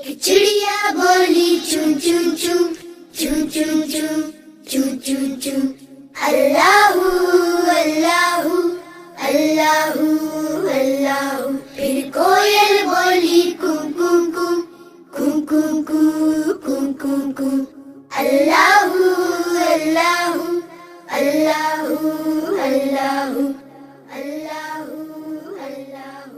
ایک چڑیا بولی چون چون چون چون چون چون چون چون چون اللہ اللہ اللہ اللہ. پھر کوئل بولی کوں کوں کوں کوں کوں کوں کوں کوں کوں اللہ اللہ اللہ اللہ اللہ اللہ.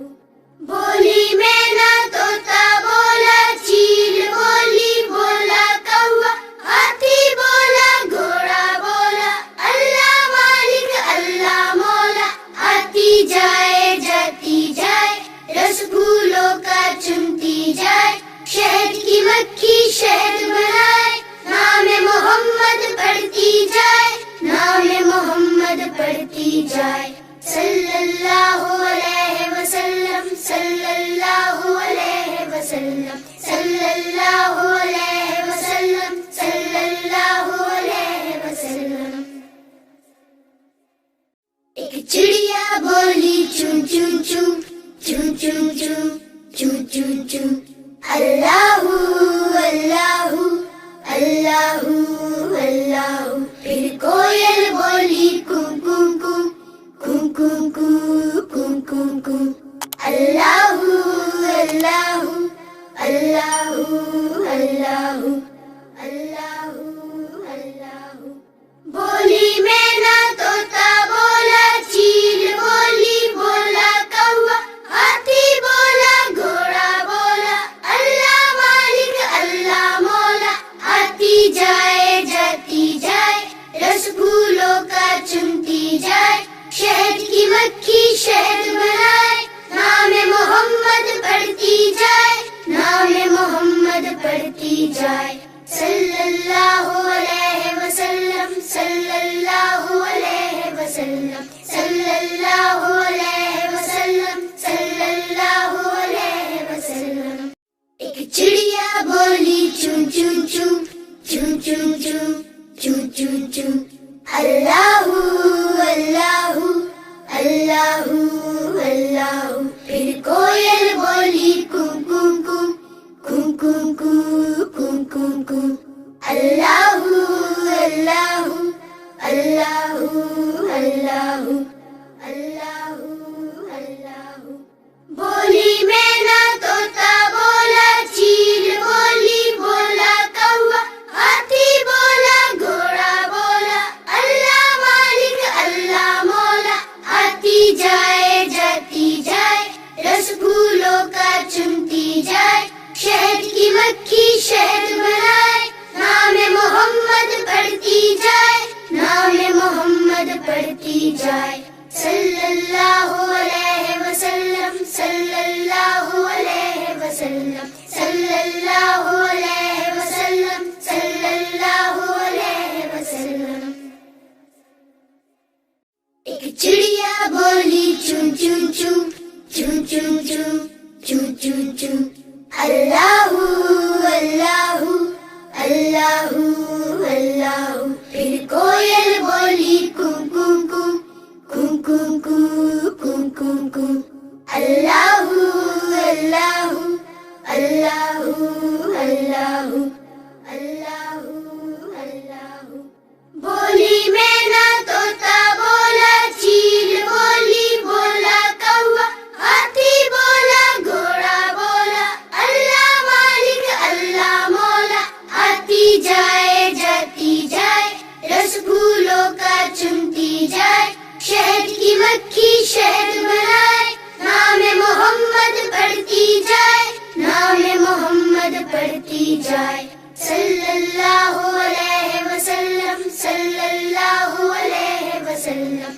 بولی مینا طوطا بولا چیل بولی بولا کوا ہاتھی بولا گھوڑا بولا اللہ مالک اللہ مولا. آتی جائے جاتی جائے رس پھولوں کا چنتی جائے شہد کی مکھی شہد بنائے نام محمد پڑھتی جائے نام محمد پڑھتی جائے. صلی اللہ علیہ وسلم صلی اللہ علیہ وسلم صلی اللہ علیہ وسلم صلی اللہ علیہ وسلم. ایک چڑیا بولی چون چون چون چون چون چون چون چون چون اللہ اللہ اللہ اللہ. پھر کوئل بولی کوں کوں کوں کوں کوں کوں کوں کوں کوں اللہ اللہ اللہ اللہ اللہ اللہ. بولی مینا طوطا بولا چیل بولی بولا کوا ہاتھی بولا گھوڑا بولا اللہ مالک اللہ مولا. آتی جائے جاتی جائے رس پھولوں کا چنتی جائے شہد کی مکھی شہد بنائے نام محمد پڑھتی جائے نام محمد پڑھتی جائے. صلی اللہ علیہ وسلم صلی اللہ علیہ وسلم صلی اللہ علیہ وسلم صلی اللہ علیہ وسلم. ایک چڑیا بولی چون چون چون چون چون چون چون چون چون اللہ اللہ اللہ اللہ. پھر کوئل بولی کوں کوں کوں کوں کوں کوں کوں کوں کوں اللہ اللہ اللہ اللہ اللہ اللہ. بولی مینا طوطا بولا چیل بولی بولا کوا ہاتھی بولا گھوڑا بولا اللہ مالک اللہ مولا. آتی جائے جاتی جائے رس پھولوں کا چنتی جائے شہد کی مکھی شہد بنائے نام محمد پڑھتی جائے نام محمد پڑھتی جائے. صلی اللہ علیہ وسلم صلی اللہ علیہ وسلم صلی اللہ علیہ وسلم صلی اللہ علیہ وسلم. ایک چڑیا بولی چون چون چون چون چون چون چون چون چون اللہ اللہ اللہ اللہ. پھر کوئل بولی کوں کوں کوں کوں کوں کوں کوں کوں کوں اللہ اللہ اللہ اللہ اللہ اللہ. بولی مینا طوطا بولا چیل بولی بولا کوا ہاتھی بولا گھوڑا بولا اللہ مالک اللہ مولا. آتی جائے جاتی جائے رس پھولوں کا چنتی جائے شہد کی مکھی شہد بنائے نام محمد پڑھتی جائے نام محمد پڑھتی جائے. صلی اللہ علیہ وسلم صلی اللہ علیہ وسلم